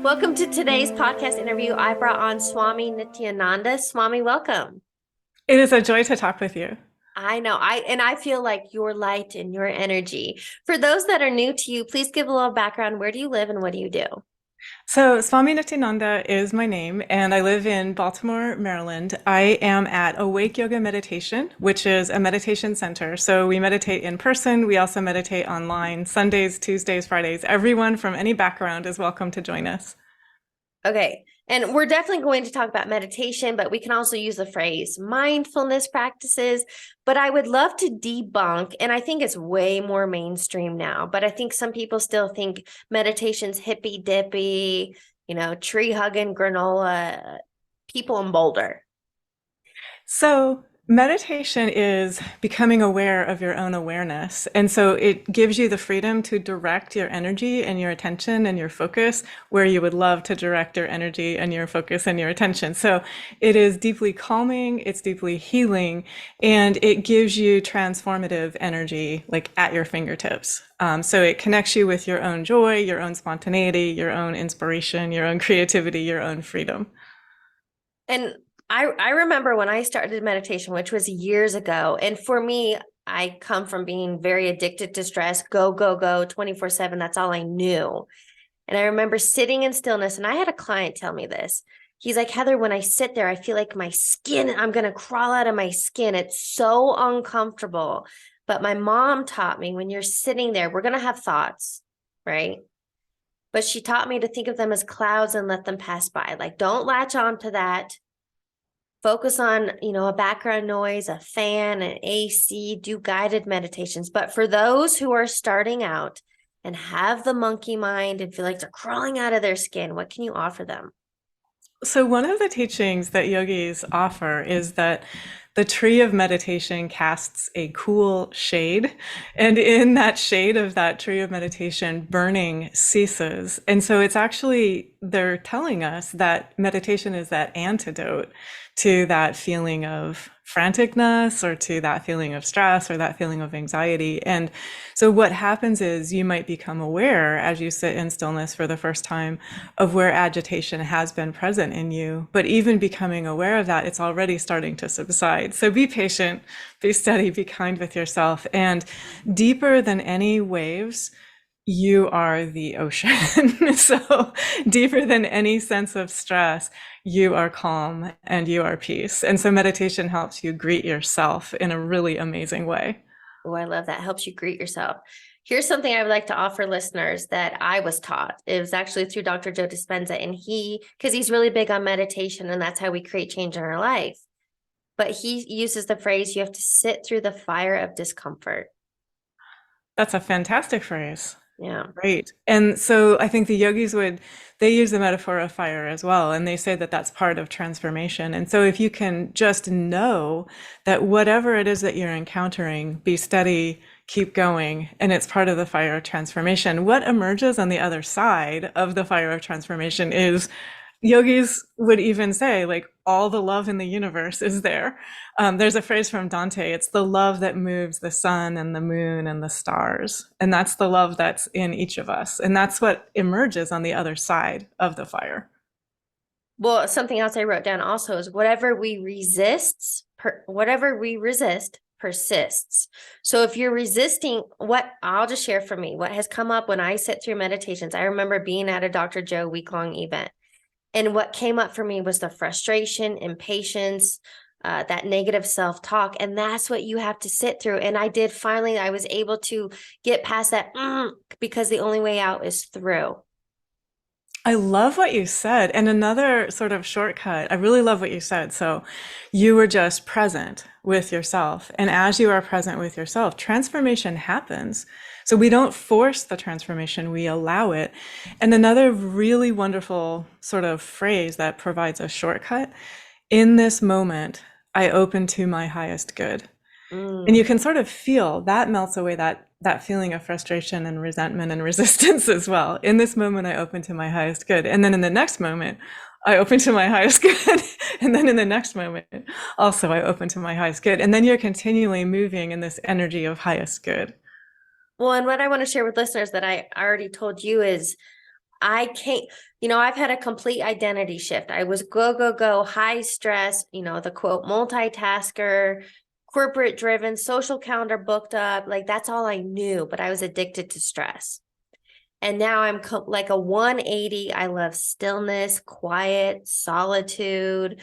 Welcome to today's podcast interview. I brought on Swami Nityananda. Swami, welcome. It is a joy to talk with you. I know. I feel like your light and your energy. For those that are new to you, please give a little background. Where do you live and what do you do? So, Swami Nityananda is my name, and I live in Baltimore, Maryland. I am at Awake Yoga Meditation, which is a meditation center. So, we meditate in person. We also meditate online Sundays, Tuesdays, Fridays. Everyone from any background is welcome to join us. Okay. And we're definitely going to talk about meditation, but we can also use the phrase mindfulness practices. But I would love to debunk, and I think it's way more mainstream now, but I think some people still think meditation's hippy dippy, tree hugging granola, people in Boulder. So, meditation is becoming aware of your own awareness. And so it gives you the freedom to direct your energy and your attention and your focus where you would love to direct your energy and your focus and your attention. So it is deeply calming, it's deeply healing, and it gives you transformative energy like at your fingertips. So it connects you with your own joy, your own spontaneity, your own inspiration, your own creativity, your own freedom. And I remember when I started meditation, which was years ago. And for me, I come from being very addicted to stress, go, go, go, 24/7. That's all I knew. And I remember sitting in stillness, and I had a client tell me this. He's like, Heather, when I sit there, I feel like my skin, I'm going to crawl out of my skin. It's so uncomfortable. But my mom taught me when you're sitting there, we're going to have thoughts, right? But she taught me to think of them as clouds and let them pass by. Like, don't latch on to that. Focus on, a background noise, a fan, an AC, do guided meditations. But for those who are starting out and have the monkey mind and feel like they're crawling out of their skin, what can you offer them? So, one of the teachings that yogis offer is that the tree of meditation casts a cool shade. And in that shade of that tree of meditation, burning ceases. And so it's actually, they're telling us that meditation is that antidote to that feeling of franticness or to that feeling of stress or that feeling of anxiety. And so what happens is you might become aware as you sit in stillness for the first time of where agitation has been present in you. But even becoming aware of that, it's already starting to subside. So be patient, be steady, be kind with yourself. And deeper than any waves, you are the ocean. So deeper than any sense of stress, you are calm and you are peace. And so meditation helps you greet yourself in a really amazing way. Oh, I love that. Helps you greet yourself. Here's something I would like to offer listeners that I was taught. It was actually through Dr. Joe Dispenza, and because he's really big on meditation, and that's how we create change in our life. But he uses the phrase, you have to sit through the fire of discomfort. That's a fantastic phrase. Yeah. Right. And so I think the yogis they use the metaphor of fire as well. And they say that that's part of transformation. And so if you can just know that whatever it is that you're encountering, be steady, keep going, and it's part of the fire of transformation, what emerges on the other side of the fire of transformation is yogis would even say, like, all the love in the universe is there. There's a phrase from Dante, it's the love that moves the sun and the moon and the stars. And that's the love that's in each of us. And that's what emerges on the other side of the fire. Well, something else I wrote down also is whatever we resist persists. So if you're resisting, what I'll just share for me, what has come up when I sit through meditations, I remember being at a Dr. Joe week-long event. And what came up for me was the frustration, impatience, that negative self-talk. And that's what you have to sit through. And I was able to get past that because the only way out is through. I love what you said. And another sort of shortcut, I really love what you said. So you were just present with yourself. And as you are present with yourself, transformation happens. So we don't force the transformation, we allow it. And another really wonderful sort of phrase that provides a shortcut, in this moment, I open to my highest good. And you can sort of feel that melts away that feeling of frustration and resentment and resistance as well. In this moment, I open to my highest good. And then in the next moment, I open to my highest good. And then in the next moment, also I open to my highest good. And then you're continually moving in this energy of highest good. Well, and what I want to share with listeners that I already told you is I can't, I've had a complete identity shift. I was go, go, go, high stress, the quote, multitasker, corporate driven, social calendar booked up. Like that's all I knew, but I was addicted to stress. And now I'm like a 180. I love stillness, quiet, solitude.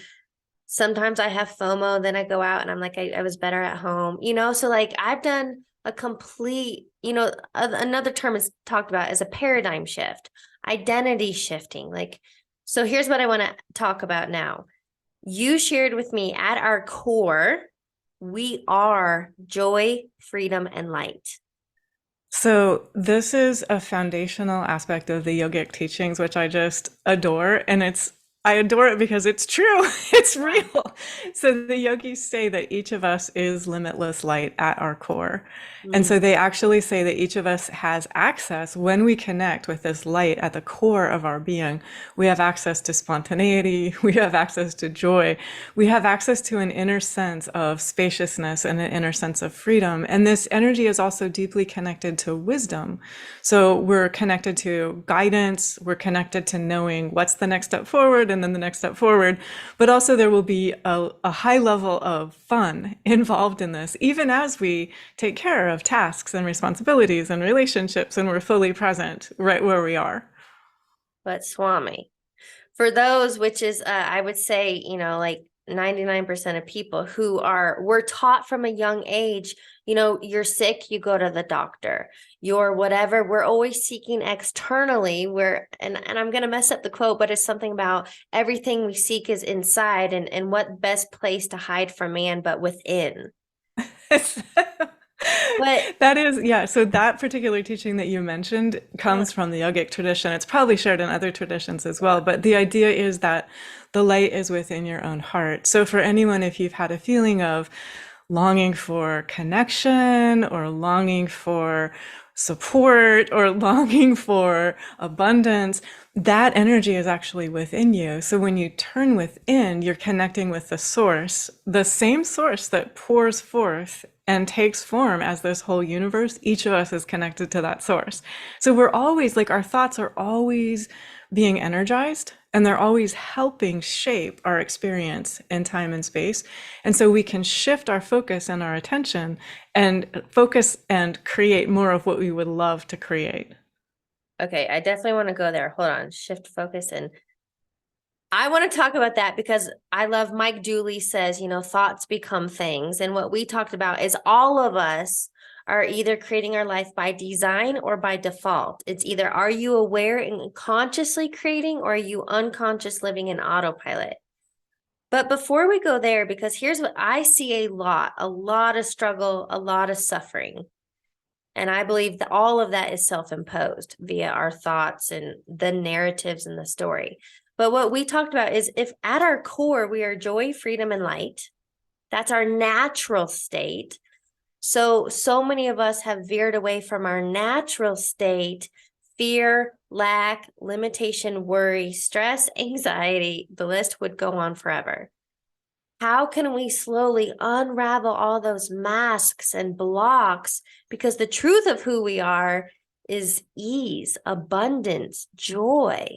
Sometimes I have FOMO, then I go out and I'm like, I was better at home, So like I've done a complete, another term is talked about as a paradigm shift, identity shifting. Like, so here's what I want to talk about now. You shared with me at our core, we are joy, freedom, and light. So, this is a foundational aspect of the yogic teachings, which I just adore. And I adore it because it's true, it's real. So, the yogis say that each of us is limitless light at our core. And so, they actually say that each of us has access when we connect with this light at the core of our being. We have access to spontaneity, we have access to joy, we have access to an inner sense of spaciousness and an inner sense of freedom. And this energy is also deeply connected to wisdom. So we're connected to guidance, we're connected to knowing what's the next step forward and then the next step forward. But also there will be a high level of fun involved in this, even as we take care of tasks and responsibilities and relationships and we're fully present right where we are. But Swami, for those, which is, I would say, like 99% of people we're taught from a young age, you're sick, you go to the doctor, you're whatever. We're always seeking externally and I'm going to mess up the quote, but it's something about everything we seek is inside and what best place to hide from man, but within. But That is, yeah. So that particular teaching that you mentioned comes from the yogic tradition. It's probably shared in other traditions as well. But the idea is that the light is within your own heart. So for anyone, if you've had a feeling of longing for connection or longing for support or longing for abundance, that energy is actually within you. So when you turn within, you're connecting with the source, the same source that pours forth and takes form as this whole universe. Each of us is connected to that source. So we're always like, our thoughts are always being energized and they're always helping shape our experience in time and space. And so we can shift our focus and our attention and focus and create more of what we would love to create. okay, I definitely want to go there. Hold on, shift focus. And I want to talk about that because I love Mike Dooley says, thoughts become things. And what we talked about is all of us are either creating our life by design or by default. It's either are you aware and consciously creating or are you unconscious living in autopilot? But before we go there, because here's what I see a lot of struggle, a lot of suffering. And I believe that all of that is self-imposed via our thoughts and the narratives and the story. But what we talked about is if at our core, we are joy, freedom, and light, that's our natural state. So many of us have veered away from our natural state, fear, lack, limitation, worry, stress, anxiety, the list would go on forever. How can we slowly unravel all those masks and blocks? Because the truth of who we are is ease, abundance, joy.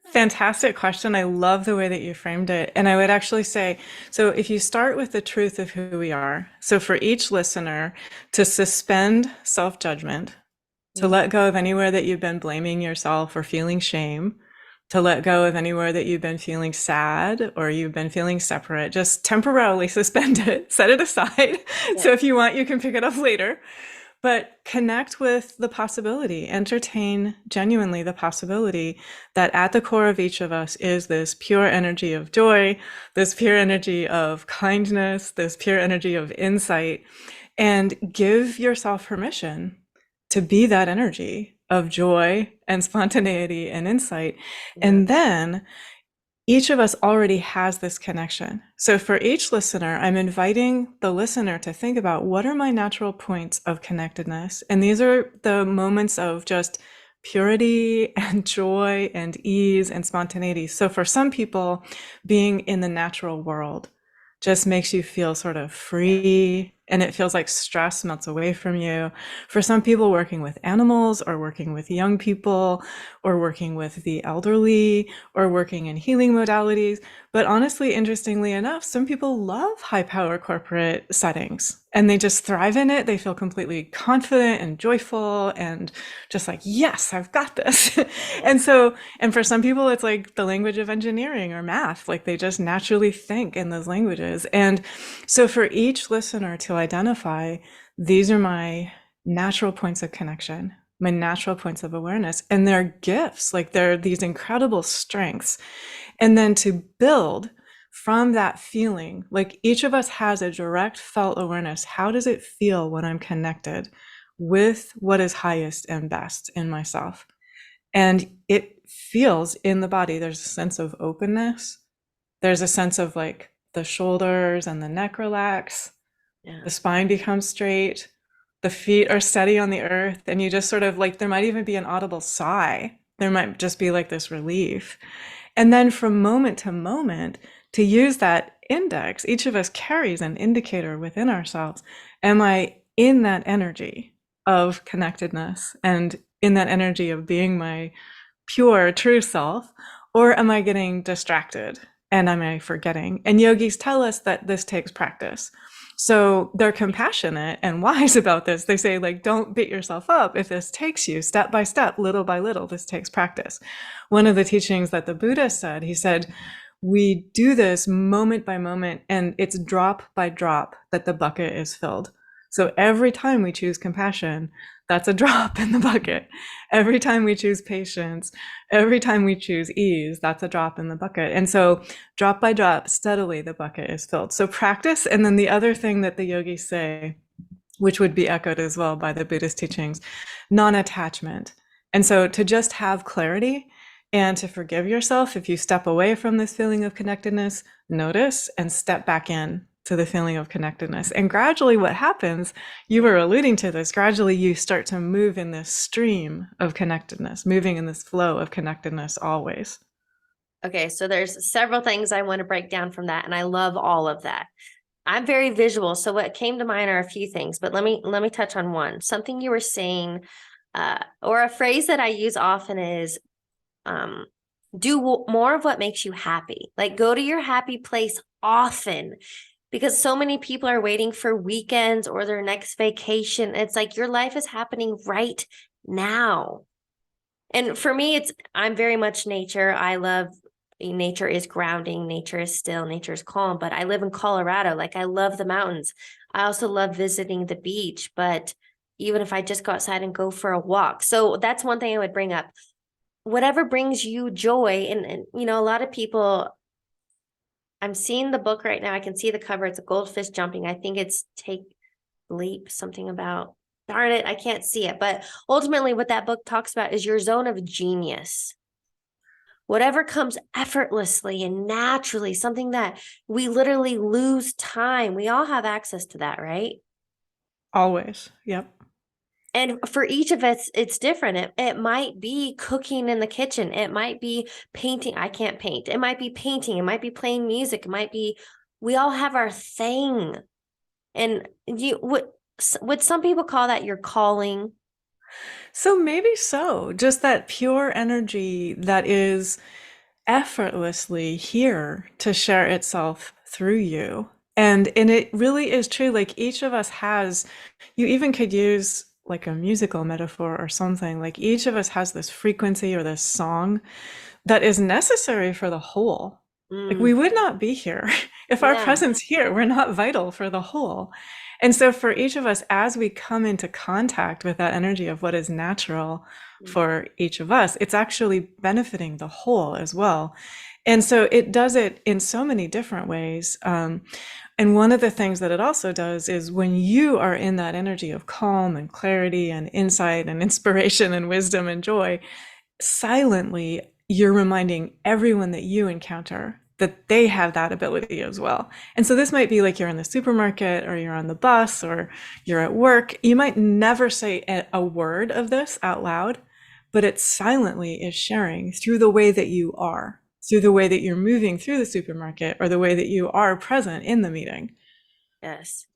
Fantastic question. I love the way that you framed it. And I would actually say, so if you start with the truth of who we are, so for each listener to suspend self-judgment, to let go of anywhere that you've been blaming yourself or feeling shame, to let go of anywhere that you've been feeling sad or you've been feeling separate, just temporarily suspend it, set it aside. Yeah. So if you want, you can pick it up later. But connect with the possibility, entertain genuinely the possibility that at the core of each of us is this pure energy of joy, this pure energy of kindness, this pure energy of insight, and give yourself permission to be that energy of joy and spontaneity and insight. Yeah. And then each of us already has this connection. So for each listener, I'm inviting the listener to think about what are my natural points of connectedness? And these are the moments of just purity and joy and ease and spontaneity. So for some people, being in the natural world just makes you feel sort of free and it feels like stress melts away from you. For some people, working with animals or working with young people or working with the elderly or working in healing modalities. But honestly, interestingly enough, some people love high power corporate settings and they just thrive in it. They feel completely confident and joyful and just like, yes, I've got this. And for some people, it's like the language of engineering or math, like they just naturally think in those languages. And so for each listener to identify, these are my natural points of connection, my natural points of awareness, and they're gifts, like they're these incredible strengths. And then to build from that feeling, like each of us has a direct felt awareness. How does it feel when I'm connected with what is highest and best in myself? And it feels in the body, there's a sense of openness. There's a sense of like the shoulders and the neck relax, Yeah. the spine becomes straight, the feet are steady on the earth, and you just sort of like, there might even be an audible sigh. There might just be like this relief. And then from moment to moment, to use that index, each of us carries an indicator within ourselves. Am I in that energy of connectedness and in that energy of being my pure, true self? Or am I getting distracted and am I forgetting? And yogis tell us that this takes practice. So they're compassionate and wise about this. They say, like, don't beat yourself up if this takes you step by step, little by little. This takes practice. One of the teachings that the Buddha said, he said, we do this moment by moment, and it's drop by drop that the bucket is filled. So every time we choose compassion, that's a drop in the bucket. Every time we choose patience, every time we choose ease, that's a drop in the bucket. And so drop by drop, steadily the bucket is filled. So practice. And then the other thing that the yogis say, which would be echoed as well by the Buddhist teachings, non-attachment. And so to just have clarity and to forgive yourself if you step away from this feeling of connectedness, notice and step back in to the feeling of connectedness. And gradually what happens, you were alluding to this, gradually you start to move in this stream of connectedness, moving in this flow of connectedness always. Okay, so there's several things I want to break down from that, and I love all of that. I'm very visual, so what came to mind are a few things, but let me touch on one. Something you were saying, or a phrase that I use often is, do more of what makes you happy. Like go to your happy place often, because so many people are waiting for weekends or their next vacation. It's like your life is happening right now. And for me, I'm very much nature. I love nature is grounding, nature is still, nature is calm. But I live in Colorado. Like I love the mountains. I also love visiting the beach, but even if I just go outside and go for a walk. So that's one thing I would bring up. Whatever brings you joy. And you know, a lot of people, I'm seeing the book right now. I can see the cover. It's a goldfish jumping. I think it's Take Leap, something about, darn it, I can't see it. But ultimately, what that book talks about is your zone of genius. Whatever comes effortlessly and naturally, something that we literally lose time. We all have access to that, right? Always. Yep. And for each of us, it's different. It might be cooking in the kitchen. It might be painting. I can't paint. It might be painting. It might be playing music. It might be, we all have our thing. And would some people call that your calling? So maybe so. Just that pure energy that is effortlessly here to share itself through you. And it really is true. Like each of us has, you even could use like a musical metaphor or something. Like each of us has this frequency or this song that is necessary for the whole. Like we would not be here if our Yeah. presence here were not vital for the whole. And so for each of us, as we come into contact with that energy of what is natural for each of us, it's actually benefiting the whole as well. And so it does it in so many different ways. And one of the things that it also does is when you are in that energy of calm and clarity and insight and inspiration and wisdom and joy, silently, you're reminding everyone that you encounter that they have that ability as well. And so this might be like you're in the supermarket or you're on the bus or you're at work. You might never say a word of this out loud, but it silently is sharing through the way that you are, through the way that you're moving through the supermarket or the way that you are present in the meeting. Yes.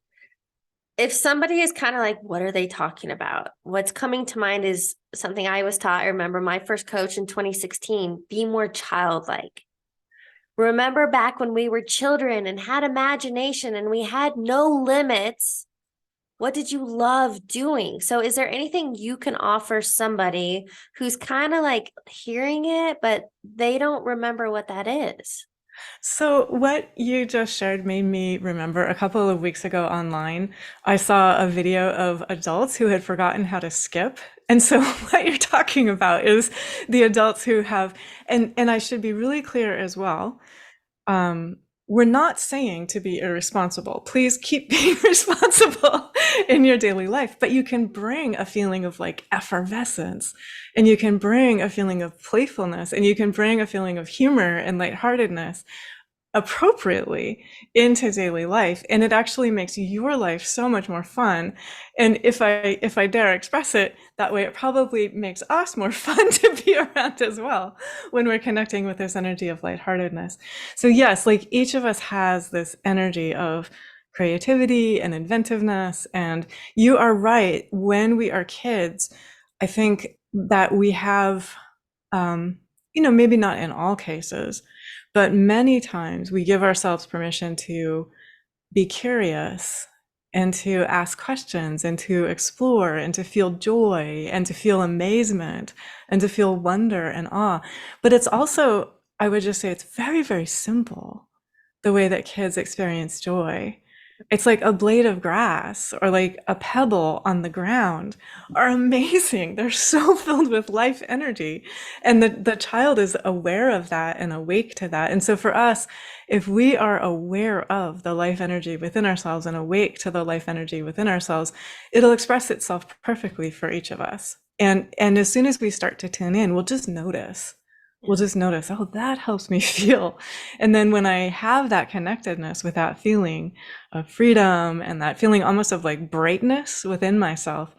if somebody is kind of like, what are they talking about? What's coming to mind is something I was taught. I remember my first coach in 2016, be more childlike. Remember back when we were children and had imagination and we had no limits. What did you love doing? So, is there anything you can offer somebody who's kind of like hearing it, but they don't remember what that is? So, what you just shared made me remember a couple of weeks ago online, I saw a video of adults who had forgotten how to skip. And so, what you're talking about is the adults who have, and I should be really clear as well. Um, we're not saying to be irresponsible. Please keep being responsible in your daily life, but you can bring a feeling of like effervescence, and you can bring a feeling of playfulness, and you can bring a feeling of humor and lightheartedness appropriately into daily life, and it actually makes your life so much more fun. And if I dare express it that way, it probably makes us more fun to be around as well when we're connecting with this energy of lightheartedness. So yes, like each of us has this energy of creativity and inventiveness, and you are right. When we are kids, I think that we have, maybe not in all cases, but many times we give ourselves permission to be curious and to ask questions and to explore and to feel joy and to feel amazement and to feel wonder and awe. But it's also, I would just say, it's very, very simple the way that kids experience joy. It's like a blade of grass or like a pebble on the ground are amazing. They're so filled with life energy. And the child is aware of that and awake to that. And so for us, if we are aware of the life energy within ourselves and awake to the life energy within ourselves, it'll express itself perfectly for each of us. And as soon as we start to tune in, we'll just notice. We'll just notice, oh, that helps me feel. And then when I have that connectedness with that feeling of freedom and that feeling almost of like brightness within myself,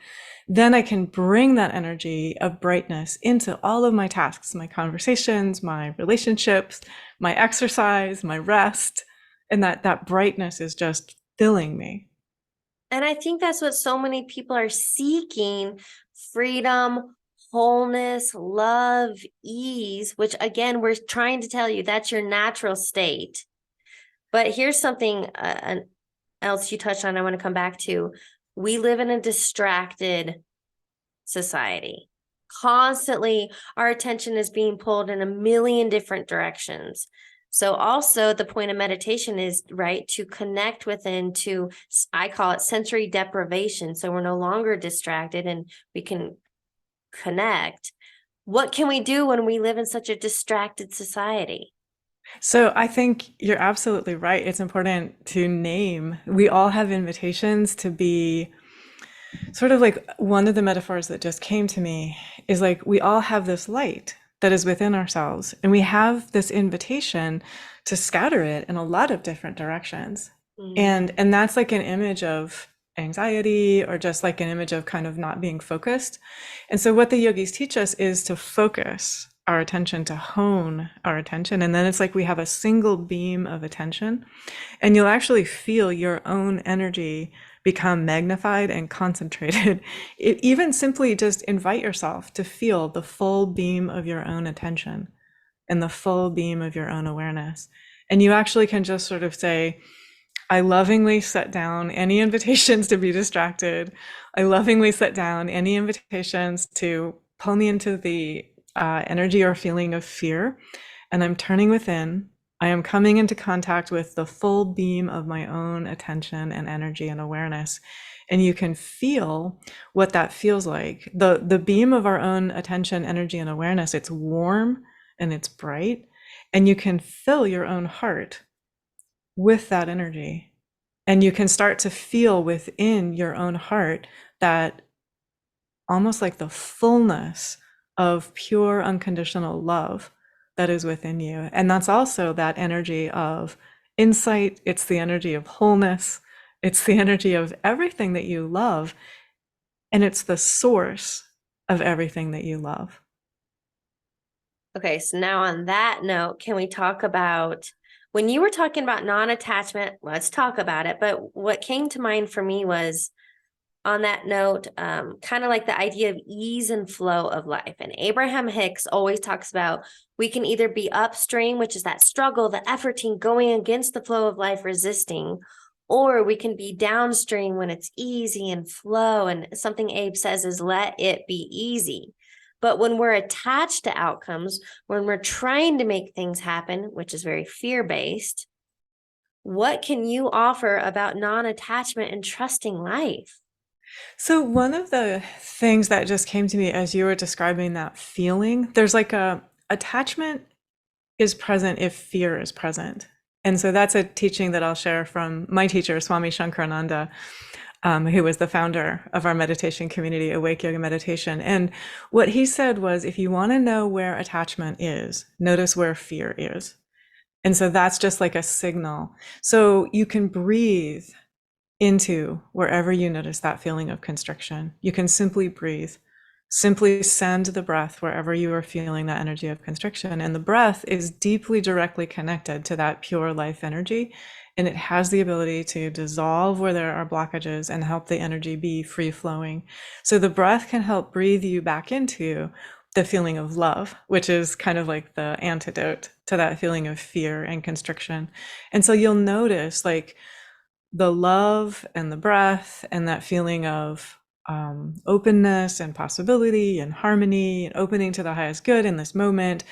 then I can bring that energy of brightness into all of my tasks, my conversations, my relationships, my exercise, my rest. And that brightness is just filling me. And I think that's what so many people are seeking: freedom, wholeness, love, ease, which again, we're trying to tell you that's your natural state. But here's something else you touched on, I want to come back to. We live in a distracted society. Constantly, our attention is being pulled in a million different directions. So also the point of meditation is, right, to connect within, to, I call it sensory deprivation. So we're no longer distracted and we can connect. What can we do when we live in such a distracted society? So I think you're absolutely right. It's important to name. We all have invitations to be sort of like one of the metaphors that just came to me is like we all have this light that is within ourselves, and we have this invitation to scatter it in a lot of different directions. And that's like an image of anxiety or just like an image of kind of not being focused. And so what the yogis teach us is to focus our attention, to hone our attention. And then it's like we have a single beam of attention, and you'll actually feel your own energy become magnified and concentrated. Even simply just invite yourself to feel the full beam of your own attention and the full beam of your own awareness. And you actually can just sort of say, I lovingly set down any invitations to be distracted. I lovingly set down any invitations to pull me into the energy or feeling of fear. And I'm turning within. I am coming into contact with the full beam of my own attention and energy and awareness. And you can feel what that feels like. The beam of our own attention, energy, and awareness, it's warm and it's bright. And you can fill your own heart with that energy. And you can start to feel within your own heart that almost like the fullness of pure unconditional love that is within you. And that's also that energy of insight. It's the energy of wholeness. It's the energy of everything that you love. And it's the source of everything that you love. Okay, so now on that note, can we talk about When you were talking about non-attachment, let's talk about it. But what came to mind for me was on that note, kind of like the idea of ease and flow of life. And Abraham Hicks always talks about we can either be upstream, which is that struggle, the efforting, going against the flow of life, resisting, or we can be downstream when it's easy and flow. And something Abe says is let it be easy. But when we're attached to outcomes, when we're trying to make things happen, which is very fear-based, what can you offer about non-attachment and trusting life? So one of the things that just came to me as you were describing that feeling, there's like a attachment is present if fear is present. And so that's a teaching that I'll share from my teacher, Swami Nityananda, who was the founder of our meditation community, Awake Yoga Meditation. And what he said was, if you want to know where attachment is, notice where fear is. And so that's just like a signal. So you can breathe into wherever you notice that feeling of constriction. You can simply breathe, simply send the breath wherever you are feeling that energy of constriction. And the breath is deeply directly connected to that pure life energy. And it has the ability to dissolve where there are blockages and help the energy be free flowing. So the breath can help breathe you back into the feeling of love, which is kind of like the antidote to that feeling of fear and constriction. And so you'll notice like the love and the breath and that feeling of openness and possibility and harmony and opening to the highest good in this moment,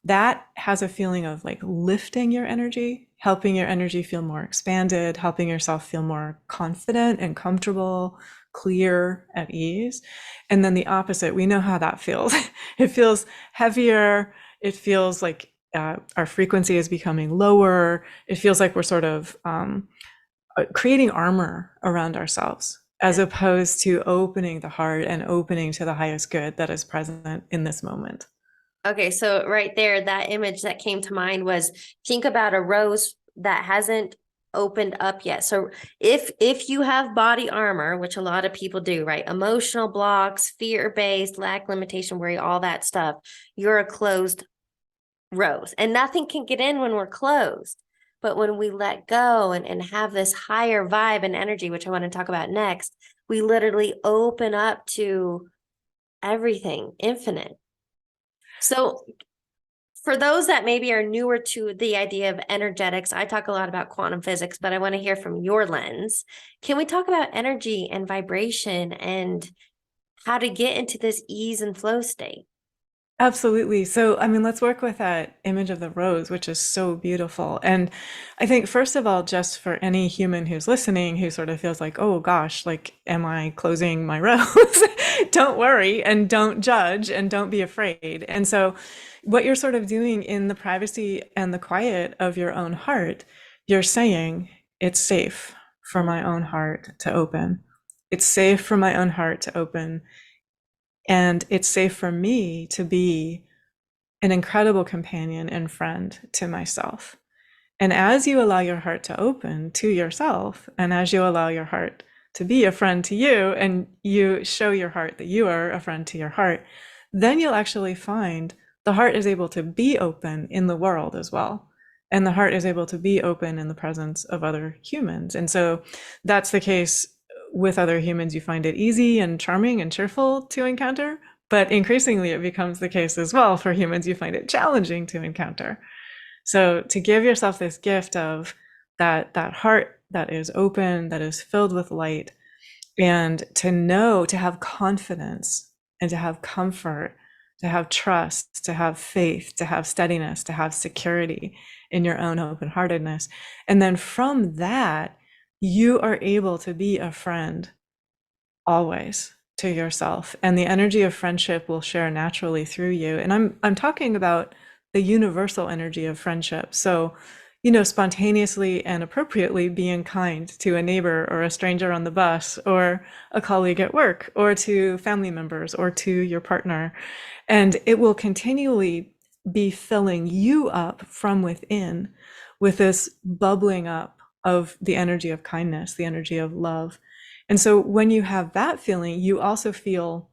that has a feeling of like lifting your energy, helping your energy feel more expanded, helping yourself feel more confident and comfortable, clear, at ease. And then the opposite, we know how that feels. It feels heavier. It feels like our frequency is becoming lower. It feels like we're sort of creating armor around ourselves, as opposed to opening the heart and opening to the highest good that is present in this moment. Okay, so right there, that image that came to mind was think about a rose that hasn't opened up yet. So if you have body armor, which a lot of people do, right? Emotional blocks, fear-based, lack, limitation, worry, all that stuff, you're a closed rose. And nothing can get in when we're closed. But when we let go and have this higher vibe and energy, which I want to talk about next, we literally open up to everything, infinite. So for those that maybe are newer to the idea of energetics, I talk a lot about quantum physics, but I want to hear from your lens. Can we talk about energy and vibration and how to get into this ease and flow state? Absolutely. So, I mean, let's work with that image of the rose, which is so beautiful. And I think, first of all, just for any human who's listening who sort of feels like, oh gosh, like, am I closing my rose? Don't worry and don't judge and don't be afraid. And so, what you're sort of doing in the privacy and the quiet of your own heart, you're saying, it's safe for my own heart to open. It's safe for my own heart to open. And it's safe for me to be an incredible companion and friend to myself. And as you allow your heart to open to yourself, and as you allow your heart to be a friend to you, and you show your heart that you are a friend to your heart, then you'll actually find the heart is able to be open in the world as well. And the heart is able to be open in the presence of other humans. And so that's the case with other humans. You find it easy and charming and cheerful to encounter, but increasingly it becomes the case as well for humans. You find it challenging to encounter. So to give yourself this gift of that heart that is open, that is filled with light, and to know, to have confidence and to have comfort, to have trust, to have faith, to have steadiness, to have security in your own open-heartedness. And then from that, you are able to be a friend always to yourself, and the energy of friendship will share naturally through you. And I'm talking about the universal energy of friendship. So, spontaneously and appropriately being kind to a neighbor or a stranger on the bus or a colleague at work or to family members or to your partner. And it will continually be filling you up from within with this bubbling up of the energy of kindness, the energy of love. And so when you have that feeling, you also feel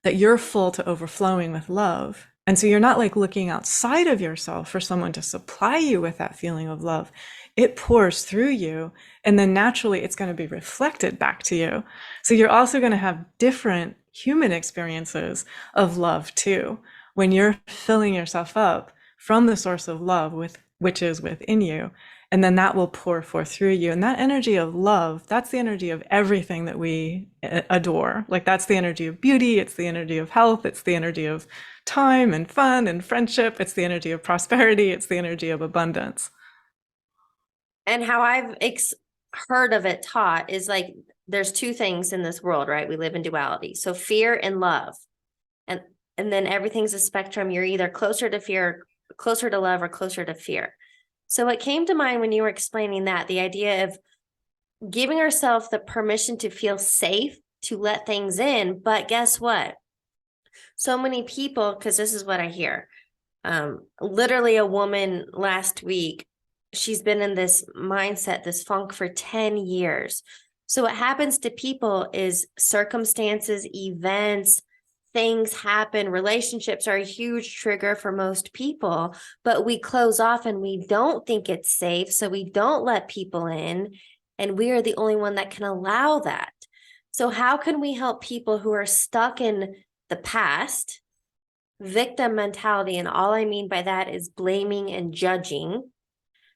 that you're full to overflowing with love. And so you're not like looking outside of yourself for someone to supply you with that feeling of love. It pours through you, and then naturally it's going to be reflected back to you. So you're also going to have different human experiences of love too, when you're filling yourself up from the source of love with which is within you. And then that will pour forth through you. And that energy of love, that's the energy of everything that we adore. Like that's the energy of beauty. It's the energy of health. It's the energy of time and fun and friendship. It's the energy of prosperity. It's the energy of abundance. And how I've heard of it taught is like, there's two things in this world, right? We live in duality. So fear and love. And then everything's a spectrum. You're either closer to fear, closer to love, or closer to fear. So what came to mind when you were explaining that, the idea of giving ourselves the permission to feel safe, to let things in. But guess what? So many people, because this is what I hear, literally a woman last week, she's been in this mindset, this funk for 10 years. So what happens to people is circumstances, events, things happen. Relationships are a huge trigger for most people, but we close off and we don't think it's safe. So we don't let people in, and we are the only one that can allow that. So how can we help people who are stuck in the past, victim mentality? And all I mean by that is blaming and judging.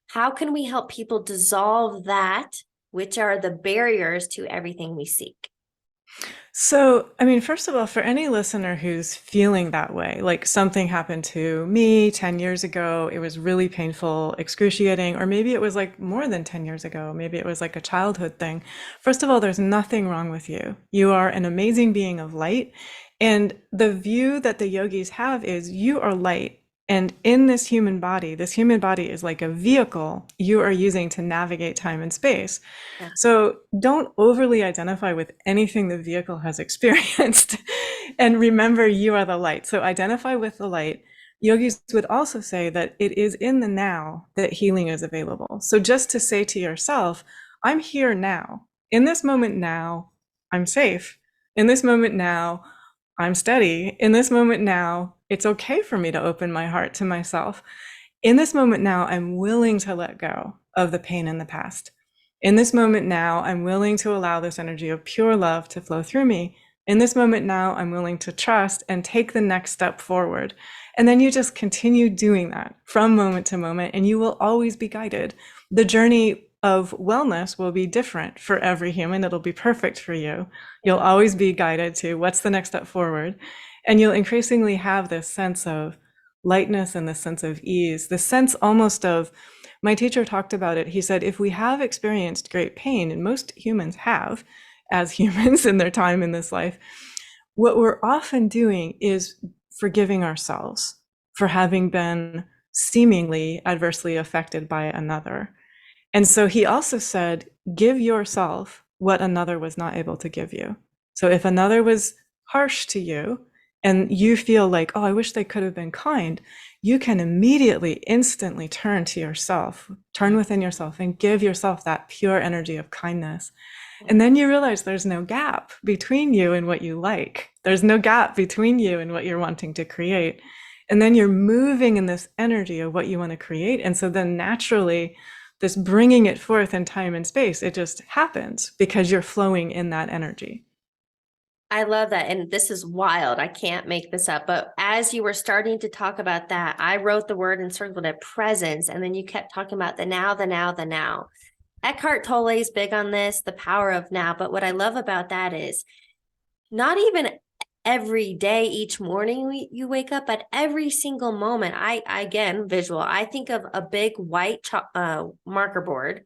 How can we help people dissolve that, which are the barriers to everything we seek? So, I mean, first of all, for any listener who's feeling that way, like something happened to me 10 years ago, it was really painful, excruciating, or maybe it was like more than 10 years ago, maybe it was like a childhood thing. First of all, there's nothing wrong with you. You are an amazing being of light. And the view that the yogis have is you are light. And in this human body is like a vehicle you are using to navigate time and space. Yeah. So don't overly identify with anything the vehicle has experienced. And remember, you are the light. So identify with the light. Yogis would also say that it is in the now that healing is available. So just to say to yourself, I'm here now. In this moment now, I'm safe. In this moment now, I'm steady. In this moment now, it's okay for me to open my heart to myself. In this moment now, I'm willing to let go of the pain in the past. In this moment now, I'm willing to allow this energy of pure love to flow through me. In this moment now, I'm willing to trust and take the next step forward. And then you just continue doing that from moment to moment, and you will always be guided. The journey of wellness will be different for every human. It'll be perfect for you. You'll always be guided to what's the next step forward. And you'll increasingly have this sense of lightness and this sense of ease, this sense almost of, my teacher talked about it. He said, if we have experienced great pain, and most humans have as humans in their time in this life, what we're often doing is forgiving ourselves for having been seemingly adversely affected by another. And so he also said, give yourself what another was not able to give you. So if another was harsh to you and you feel like, oh, I wish they could have been kind, you can immediately, instantly turn to yourself, turn within yourself and give yourself that pure energy of kindness. And then you realize there's no gap between you and what you like. There's no gap between you and what you're wanting to create. And then you're moving in this energy of what you want to create. And so then naturally, this bringing it forth in time and space, it just happens because you're flowing in that energy. I love that. And this is wild. I can't make this up. But as you were starting to talk about that, I wrote the word and circled it, presence. And then you kept talking about the now, the now, the now. Eckhart Tolle is big on this, the power of now. But what I love about that is not even every day, each morning you wake up, but every single moment. I again, visual, I think of a big white marker board.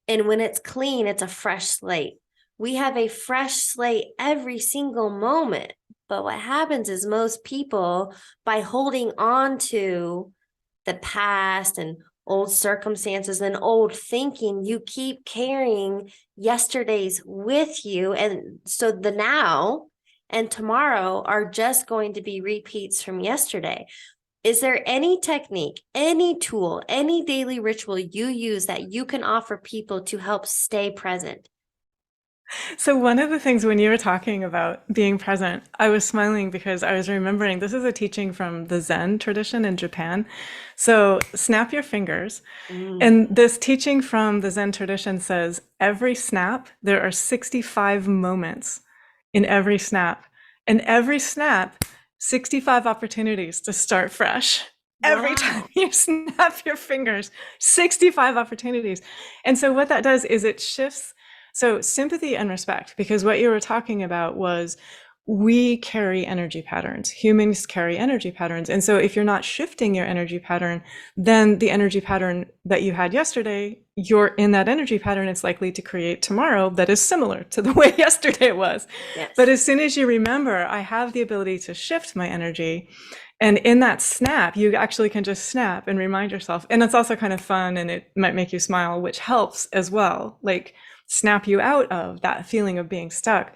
And when it's clean, it's a fresh slate. We have a fresh slate every single moment. But what happens is most people, by holding on to the past and old circumstances and old thinking, you keep carrying yesterday's with you. And so the now and tomorrow are just going to be repeats from yesterday. Is there any technique, any tool, any daily ritual you use that you can offer people to help stay present? So one of the things when you were talking about being present, I was smiling because I was remembering this is a teaching from the Zen tradition in Japan. So snap your fingers. Mm. And this teaching from the Zen tradition says every snap, there are 65 moments in every snap. And every snap, 65 opportunities to start fresh. Every time Wow. you snap your fingers, 65 opportunities. And so what that does is it shifts. So sympathy and respect, because what you were talking about was we carry energy patterns. Humans carry energy patterns. And so if you're not shifting your energy pattern, then the energy pattern that you had yesterday, you're in that energy pattern, it's likely to create tomorrow that is similar to the way yesterday was. But Yes. as soon as you remember, I have the ability to shift my energy. And in that snap, you actually can just snap and remind yourself. And it's also kind of fun and it might make you smile, which helps as well. Like snap you out of that feeling of being stuck.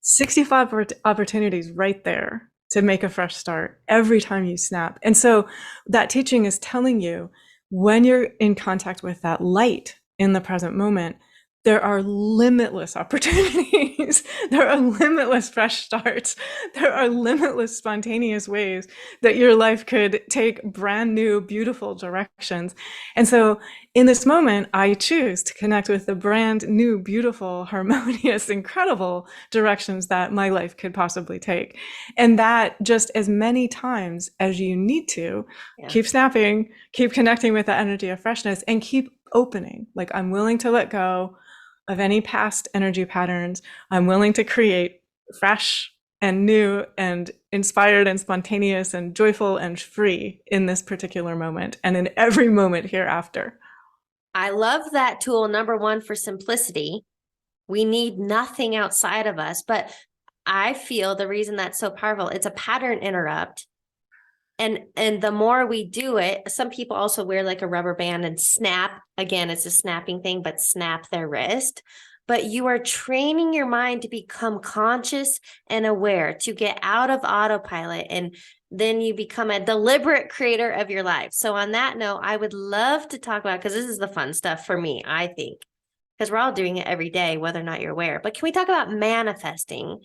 65 opportunities right there to make a fresh start every time you snap. And so that teaching is telling you when you're in contact with that light in the present moment, there are limitless opportunities. There are limitless fresh starts. There are limitless spontaneous ways that your life could take brand new, beautiful directions. And so in this moment, I choose to connect with the brand new, beautiful, harmonious, incredible directions that my life could possibly take. And that just as many times as you need to, Yeah. keep snapping, keep connecting with the energy of freshness, and keep opening. Like I'm willing to let go of any past energy patterns. I'm willing to create fresh and new and inspired and spontaneous and joyful and free in this particular moment and in every moment hereafter. I love that tool, number one, for simplicity. We need nothing outside of us. But I feel the reason that's so powerful, it's a pattern interrupt. And the more we do it, some people also wear like a rubber band and snap. Again, it's a snapping thing, but snap their wrist. But you are training your mind to become conscious and aware, to get out of autopilot, and then you become a deliberate creator of your life. So on that note, I would love to talk about, because this is the fun stuff for me, I think, because we're all doing it every day, whether or not you're aware. But can we talk about manifesting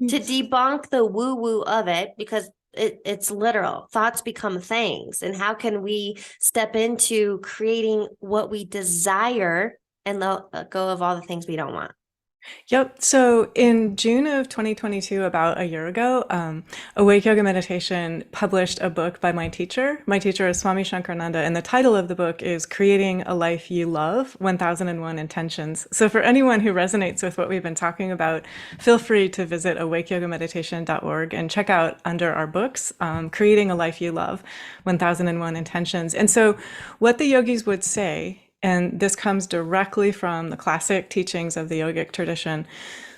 to Yes. debunk the woo-woo of it? Because it's literal. Thoughts become things. And how can we step into creating what we desire and let go of all the things we don't want? Yep. So in June of 2022, about a year ago, Awake Yoga Meditation published a book by my teacher. My teacher is Swami Nityananda, and the title of the book is Creating a Life You Love, 1001 Intentions. So for anyone who resonates with what we've been talking about, feel free to visit awakeyogameditation.org and check out under our books, Creating a Life You Love, 1001 Intentions. And so what the yogis would say, and this comes directly from the classic teachings of the yogic tradition,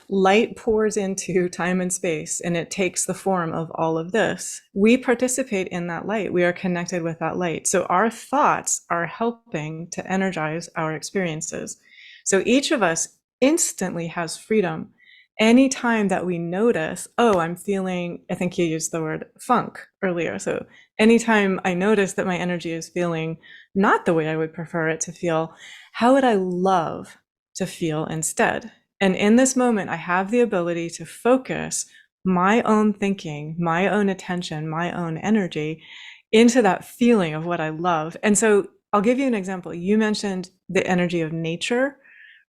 light pours into time and space, and it takes the form of all of this. We participate in that light. We are connected with that light. So our thoughts are helping to energize our experiences. So each of us instantly has freedom. Anytime that we notice, oh, I'm feeling, I think you used the word funk earlier. So anytime I notice that my energy is feeling not the way I would prefer it to feel, how would I love to feel instead? And in this moment, I have the ability to focus my own thinking, my own attention, my own energy into that feeling of what I love. And so I'll give you an example. You mentioned the energy of nature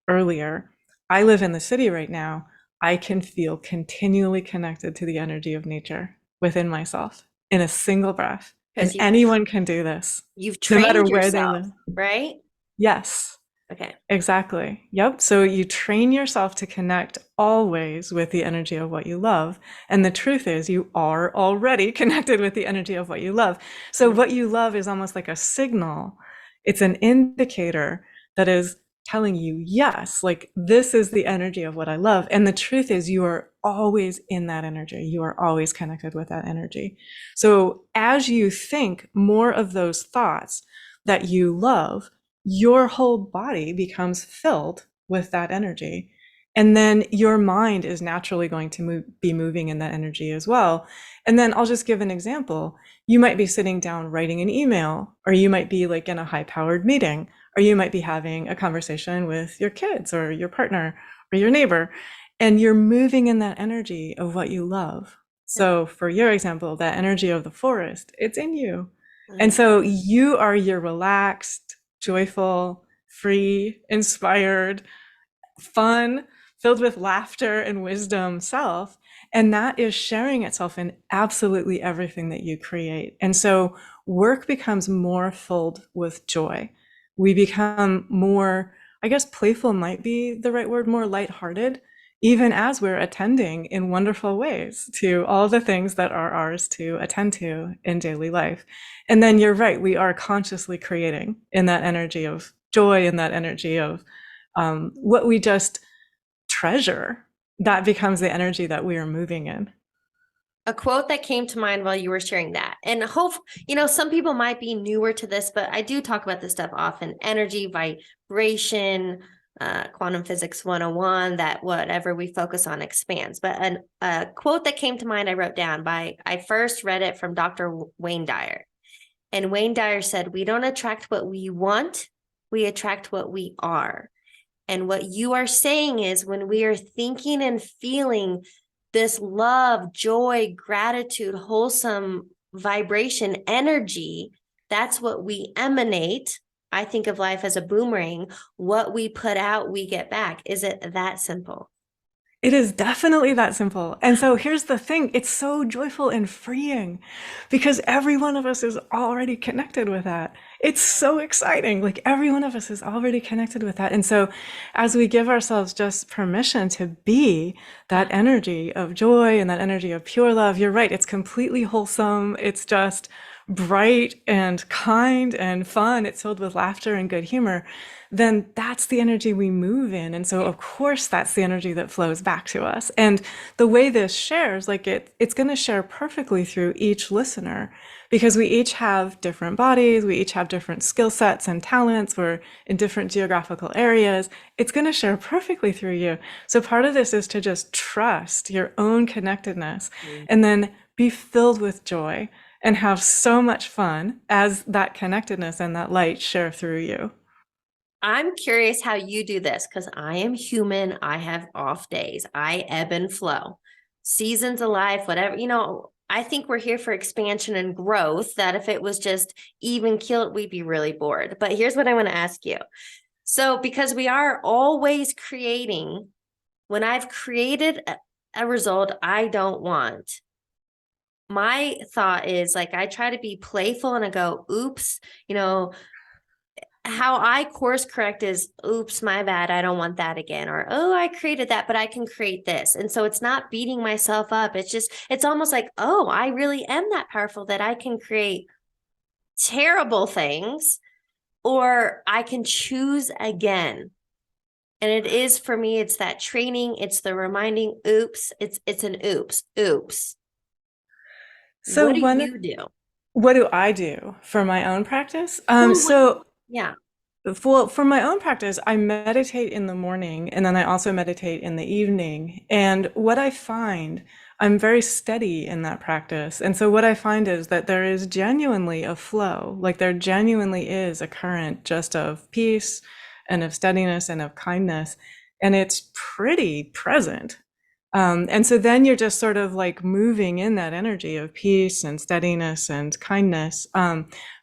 earlier. I live in the city right now. I can feel continually connected to the energy of nature within myself in a single breath. And Because anyone can do this, you've no matter trained where they yourself, live. right? Yes, Okay. exactly. Yep. So you train yourself to connect always with the energy of what you love. And the truth is, you are already connected with the energy of what you love. So what you love is almost like a signal. It's an indicator that is telling you, yes, like this is the energy of what I love. And the truth is, you are always in that energy. You are always connected with that energy. So as you think more of those thoughts that you love, your whole body becomes filled with that energy. And then your mind is naturally going to be moving in that energy as well. And then I'll just give an example. You might be sitting down writing an email, or you might be like in a high-powered meeting, or you might be having a conversation with your kids or your partner or your neighbor, and you're moving in that energy of what you love. So for your example, that energy of the forest, it's in you. And Mm. so you are your relaxed, joyful, free, inspired, fun, filled with laughter and wisdom self. And that is sharing itself in absolutely everything that you create. And so work becomes more filled with joy. We become more, I guess playful might be the right word, more lighthearted, even as we're attending in wonderful ways to all the things that are ours to attend to in daily life. And then you're right, we are consciously creating in that energy of joy, in that energy of what we just treasure, that becomes the energy that we are moving in. A quote that came to mind while you were sharing that, and hope, some people might be newer to this, but I do talk about this stuff often: energy, vibration, quantum physics 101, that whatever we focus on expands. But a quote that came to mind, I wrote down I first read it from Dr. Wayne Dyer. And Wayne Dyer said, "We don't attract what we want, we attract what we are." And what you are saying is, when we are thinking and feeling this love, joy, gratitude, wholesome vibration, energy, that's what we emanate. I think of life as a boomerang. What we put out, we get back. Is it that simple? It is definitely that simple. And so here's the thing, it's so joyful and freeing because every one of us is already connected with that. It's so exciting. Like every one of us is already connected with that. And so as we give ourselves just permission to be that energy of joy and that energy of pure love, you're right, it's completely wholesome. It's just bright and kind and fun. It's filled with laughter and good humor. Then that's the energy we move in. And so, of course, that's the energy that flows back to us. And the way this shares, like it's going to share perfectly through each listener because we each have different bodies, we each have different skill sets and talents, we're in different geographical areas. It's going to share perfectly through you. So, part of this is to just trust your own connectedness and then be filled with joy and have so much fun as that connectedness and that light share through you. I'm curious how you do this, because I am human. I have off days. I ebb and flow. Seasons of life, whatever, I think we're here for expansion and growth, that if it was just even keeled, we'd be really bored. But here's what I want to ask you. So, because we are always creating, when I've created a result I don't want, my thought is like, I try to be playful and I go, oops, how I course correct is, oops, my bad, I don't want that again. Or, oh, I created that, but I can create this. And so it's not beating myself up. It's almost like, oh, I really am that powerful that I can create terrible things, or I can choose again. And it is, for me, it's that training, it's the reminding, oops, it's an oops. So What do one, you do? what do I do for my own practice? Well, So yeah. for my own practice, I meditate in the morning and then I also meditate in the evening. And what I find, I'm very steady in that practice. And so what I find is that there is genuinely a flow, like there genuinely is a current just of peace and of steadiness and of kindness. And it's pretty present. And so then you're just sort of like moving in that energy of peace and steadiness and kindness.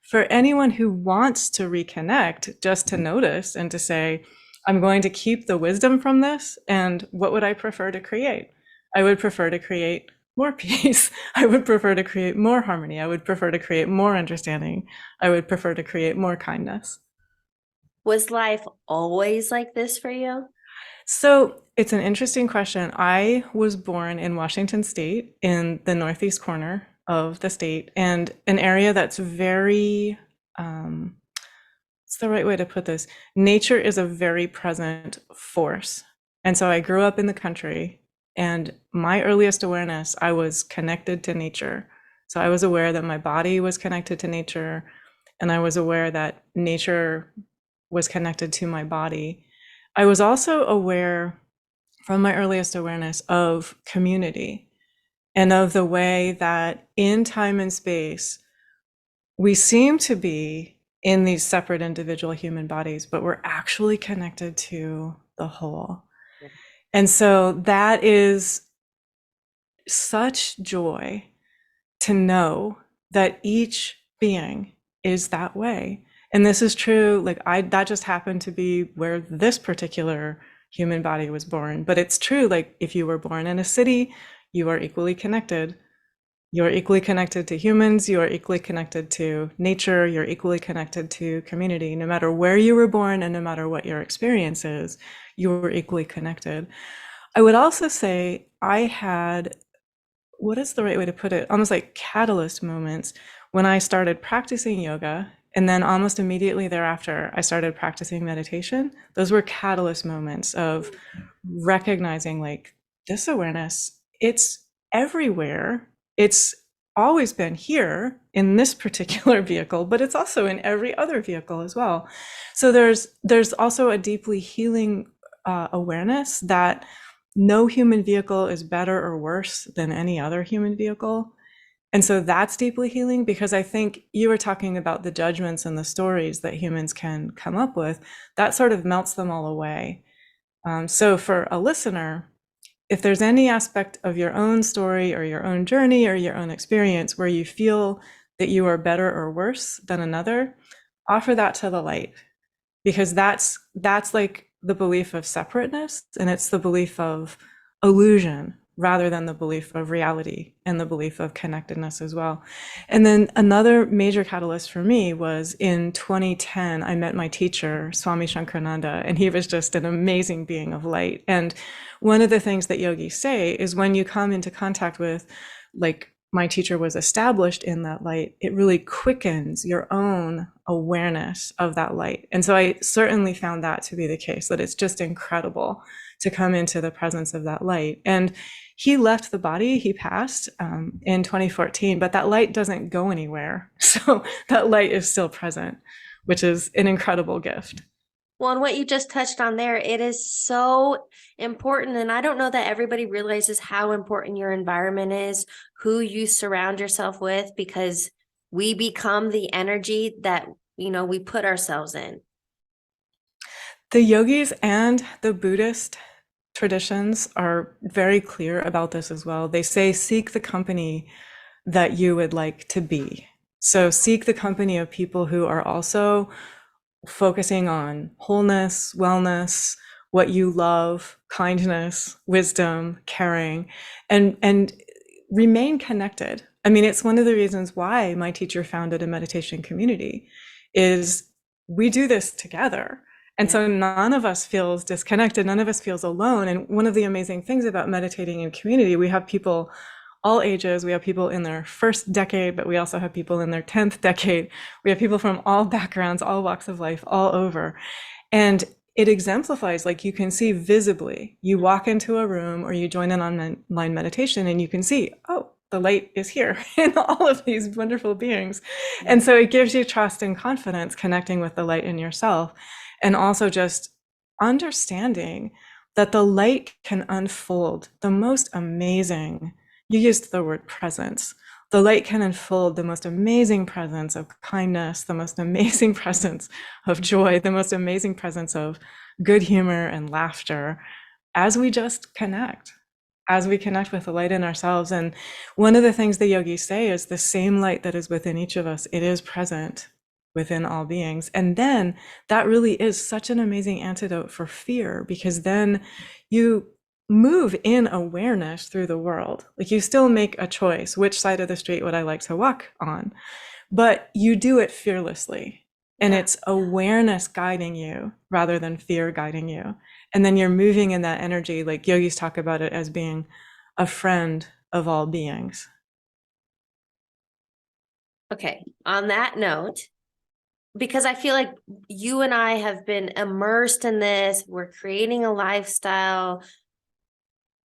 For anyone who wants to reconnect, just to notice and to say, I'm going to keep the wisdom from this. And what would I prefer to create? I would prefer to create more peace. I would prefer to create more harmony. I would prefer to create more understanding. I would prefer to create more kindness. Was life always like this for you? So it's an interesting question. I was born in Washington State in the northeast corner of the state and an area that's very, what's the right way to put this? Nature is a very present force. And so I grew up in the country and my earliest awareness, I was connected to nature. So I was aware that my body was connected to nature and I was aware that nature was connected to my body. I was also aware from my earliest awareness of community and of the way that in time and space, we seem to be in these separate individual human bodies, but we're actually connected to the whole. And so that is such joy to know that each being is that way. And this is true, like that just happened to be where this particular human body was born. But it's true, like if you were born in a city, you are equally connected. You are equally connected to humans, you are equally connected to nature, you're equally connected to community. No matter where you were born and no matter what your experience is, you were equally connected. I would also say I had, what is the right way to put it? Almost like catalyst moments when I started practicing yoga. And then almost immediately thereafter, I started practicing meditation. Those were catalyst moments of recognizing like this awareness, it's everywhere. It's always been here in this particular vehicle, but it's also in every other vehicle as well. So there's also a deeply healing awareness that no human vehicle is better or worse than any other human vehicle. And so that's deeply healing, because I think you were talking about the judgments and the stories that humans can come up with. That sort of melts them all away. So for a listener, if there's any aspect of your own story or your own journey or your own experience where you feel that you are better or worse than another, offer that to the light, because that's like the belief of separateness, and it's the belief of illusion rather than the belief of reality and the belief of connectedness as well. And then another major catalyst for me was in 2010, I met my teacher, Swami Nityananda, and he was just an amazing being of light. And one of the things that yogis say is when you come into contact with, like my teacher was established in that light, it really quickens your own awareness of that light. And so I certainly found that to be the case, that it's just incredible to come into the presence of that light. And he left the body, he passed in 2014, but that light doesn't go anywhere. So that light is still present, which is an incredible gift. Well, and what you just touched on there, it is so important. And I don't know that everybody realizes how important your environment is, who you surround yourself with, because we become the energy that, we put ourselves in. The yogis and the Buddhist traditions are very clear about this as well. They say, seek the company that you would like to be. So seek the company of people who are also focusing on wholeness, wellness, what you love, kindness, wisdom, caring, and remain connected. I mean, it's one of the reasons why my teacher founded a meditation community, is we do this together. And so none of us feels disconnected, none of us feels alone. And one of the amazing things about meditating in community, we have people all ages. We have people in their first decade, but we also have people in their 10th decade. We have people from all backgrounds, all walks of life, all over. And it exemplifies, like you can see visibly, you walk into a room or you join an online meditation and you can see, oh, the light is here in all of these wonderful beings. And so it gives you trust and confidence connecting with the light in yourself. And also just understanding that the light can unfold the most amazing, you used the word presence. The light can unfold the most amazing presence of kindness, the most amazing presence of joy, the most amazing presence of good humor and laughter as we just connect, as we connect with the light in ourselves. And one of the things the yogis say is the same light that is within each of us, it is present within all beings. And then that really is such an amazing antidote for fear, because then you move in awareness through the world. Like you still make a choice, which side of the street would I like to walk on? But you do it fearlessly. And it's awareness guiding you rather than fear guiding you. And then you're moving in that energy, like yogis talk about it as being a friend of all beings. Okay, on that note, because I feel like you and I have been immersed in this, we're creating a lifestyle.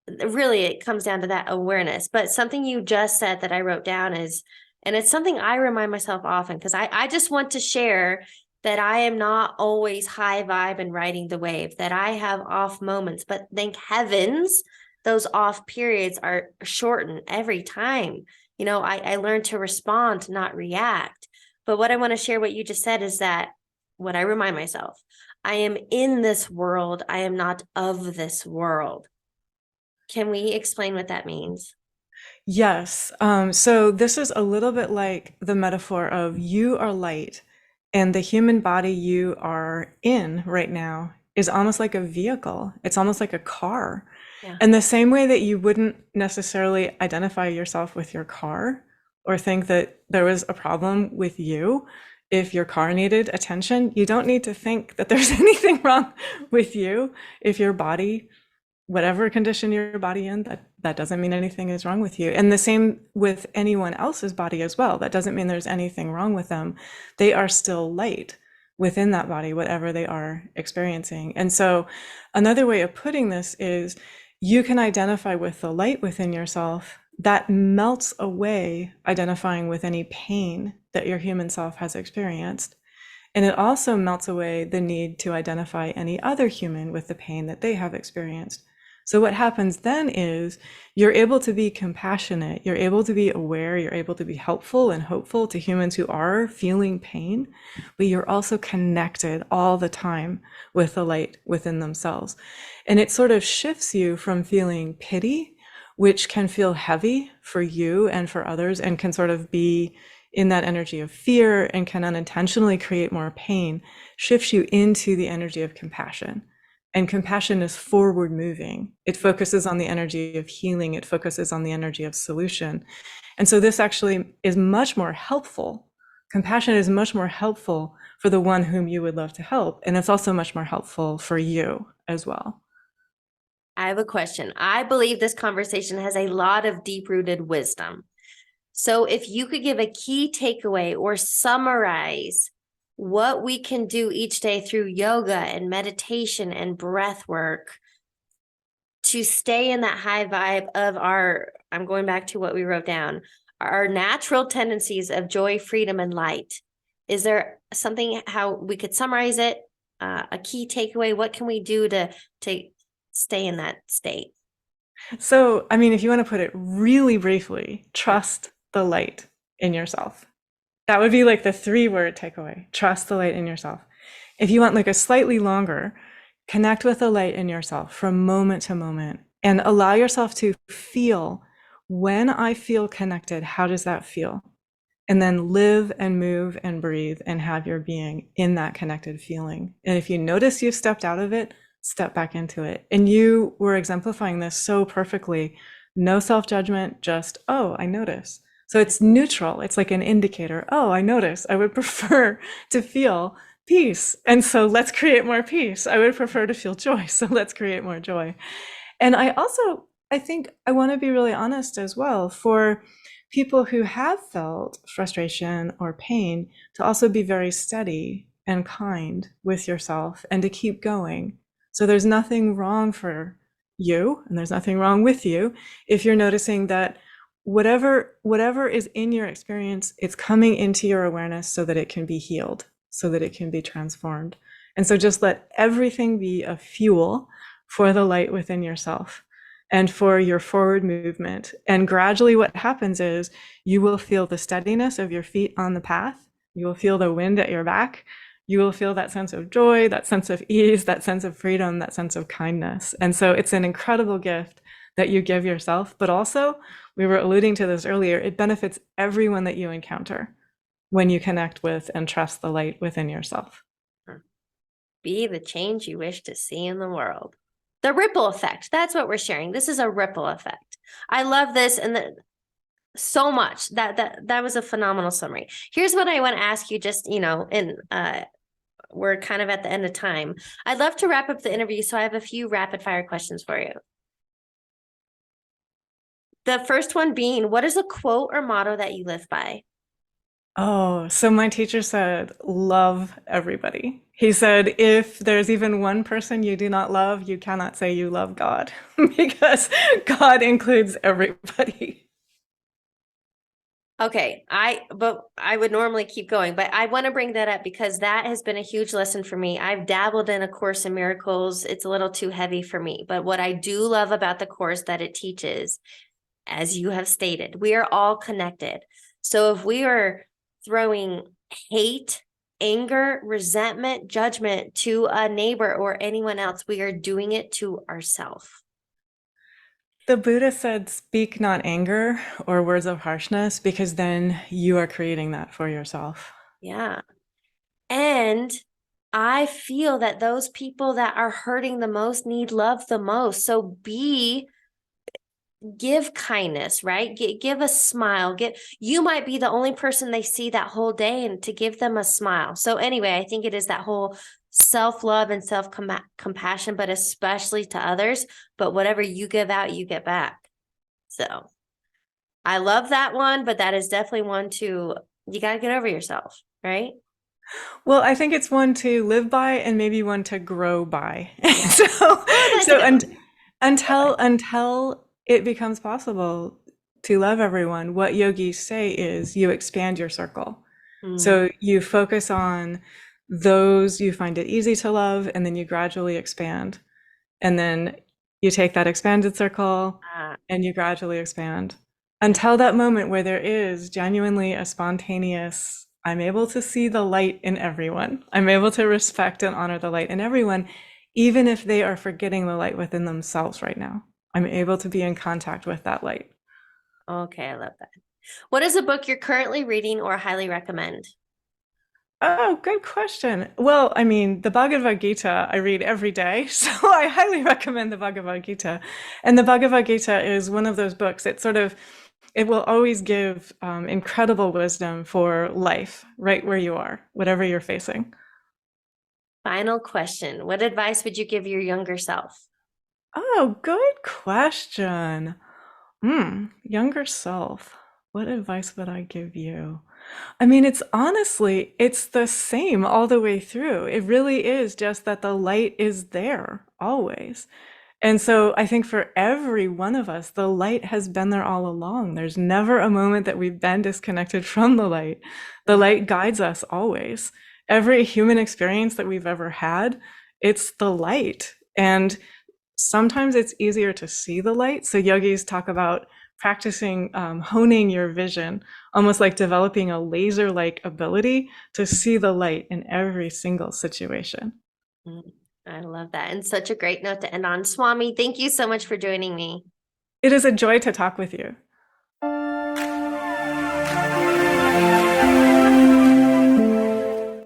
Really, it comes down to that awareness. But something you just said that I wrote down is, and it's something I remind myself often, because I just want to share that I am not always high vibe and riding the wave, that I have off moments, but thank heavens those off periods are shortened every time. I learned to respond, not react. But what I want to share, what you just said, is that what I remind myself, I am in this world. I am not of this world. Can we explain what that means? Yes. So this is a little bit like the metaphor of you are light, and the human body you are in right now is almost like a vehicle. It's almost like a car. Yeah. And the same way that you wouldn't necessarily identify yourself with your car or think that there was a problem with you if your car needed attention, you don't need to think that there's anything wrong with you if your body, whatever condition your body in, that doesn't mean anything is wrong with you. And the same with anyone else's body as well. That doesn't mean there's anything wrong with them. They are still light within that body, whatever they are experiencing. And so another way of putting this is you can identify with the light within yourself that melts away identifying with any pain that your human self has experienced. And it also melts away the need to identify any other human with the pain that they have experienced. So what happens then is you're able to be compassionate, you're able to be aware, you're able to be helpful and hopeful to humans who are feeling pain, but you're also connected all the time with the light within themselves. And it sort of shifts you from feeling pity, which can feel heavy for you and for others and can sort of be in that energy of fear and can unintentionally create more pain, shifts you into the energy of compassion. And compassion is forward moving. It focuses on the energy of healing. It focuses on the energy of solution. And so this actually is much more helpful. Compassion is much more helpful for the one whom you would love to help. And it's also much more helpful for you as well. I have a question. I believe this conversation has a lot of deep-rooted wisdom. So if you could give a key takeaway or summarize what we can do each day through yoga and meditation and breath work to stay in that high vibe of our, I'm going back to what we wrote down, our natural tendencies of joy, freedom, and light. Is there something how we could summarize it? A key takeaway? What can we do to stay in that state? So, I mean, if you want to put it really briefly, trust the light in yourself. That would be like the 3-word takeaway. Trust the light in yourself. If you want like a slightly longer, connect with the light in yourself from moment to moment and allow yourself to feel, when I feel connected, how does that feel? And then live and move and breathe and have your being in that connected feeling. And if you notice you've stepped out of it, step back into it. And you were exemplifying this so perfectly. No self-judgment, just, oh, I notice. So it's neutral. It's like an indicator. Oh, I notice. I would prefer to feel peace. And so let's create more peace. I would prefer to feel joy. So let's create more joy. And I think I want to be really honest as well for people who have felt frustration or pain to also be very steady and kind with yourself and to keep going. So there's nothing wrong for you and there's nothing wrong with you if you're noticing that whatever is in your experience, it's coming into your awareness so that it can be healed, so that it can be transformed. And so just let everything be a fuel for the light within yourself and for your forward movement. And gradually what happens is you will feel the steadiness of your feet on the path. You will feel the wind at your back. You will feel that sense of joy, that sense of ease, that sense of freedom, that sense of kindness. And so it's an incredible gift that you give yourself, but also, we were alluding to this earlier, it benefits everyone that you encounter when you connect with and trust the light within yourself. Be the change you wish to see in the world. The ripple effect. That's what we're sharing. This is a ripple effect. I love this and so much. That was a phenomenal summary. Here's what I want to ask you, just, and we're kind of at the end of time. I'd love to wrap up the interview, so I have a few rapid fire questions for you. The first one being, what is a quote or motto that you live by? Oh, so my teacher said, love everybody. He said, if there's even one person you do not love, you cannot say you love God because God includes everybody. Okay, but I would normally keep going, but I want to bring that up because that has been a huge lesson for me. I've dabbled in A Course in Miracles. It's a little too heavy for me, but what I do love about the course that it teaches, as you have stated, we are all connected. So if we are throwing hate, anger, resentment, judgment to a neighbor or anyone else, we are doing it to ourselves. The Buddha said, speak not anger or words of harshness, because then you are creating that for yourself. Yeah. And I feel that those people that are hurting the most need love the most. So give kindness, right? Give a smile. You might be the only person they see that whole day, and to give them a smile. So anyway, I think it is that whole self-love and self-compassion, but especially to others. But whatever you give out, you get back. So I love that one, but that is definitely one to, you got to get over yourself, right? Well, I think it's one to live by and maybe one to grow by. Yeah. So, Oh, that's a so good un one. until it becomes possible to love everyone, what yogis say is you expand your circle. Mm, So you focus on those you find it easy to love, and then you gradually expand. And then you take that expanded circle ah, and you gradually expand yeah. until that moment where there is genuinely a spontaneous, I'm able to see the light in everyone. I'm able to respect and honor the light in everyone, even if they are forgetting the light within themselves right now. I'm able to be in contact with that light. Okay, I love that. What is a book you're currently reading or highly recommend? Oh, good question. Well, I mean, the Bhagavad Gita I read every day, so I highly recommend the Bhagavad Gita. And the Bhagavad Gita is one of those books. It will always give incredible wisdom for life, right where you are, whatever you're facing. Final question. What advice would you give your younger self? Oh, good question. Younger self. What advice would I give you? I mean, it's the same all the way through. It really is just that the light is there always. And so I think for every one of us, the light has been there all along. There's never a moment that we've been disconnected from the light. The Mm, light guides us always. Every human experience that we've ever had, it's the light. And sometimes it's easier to see the light. So yogis talk about practicing honing your vision, almost like developing a laser-like ability to see the light in every single situation. mm. I love that. And such a great note to end on. Swami, thank you so much for joining me. It is a joy to talk with you.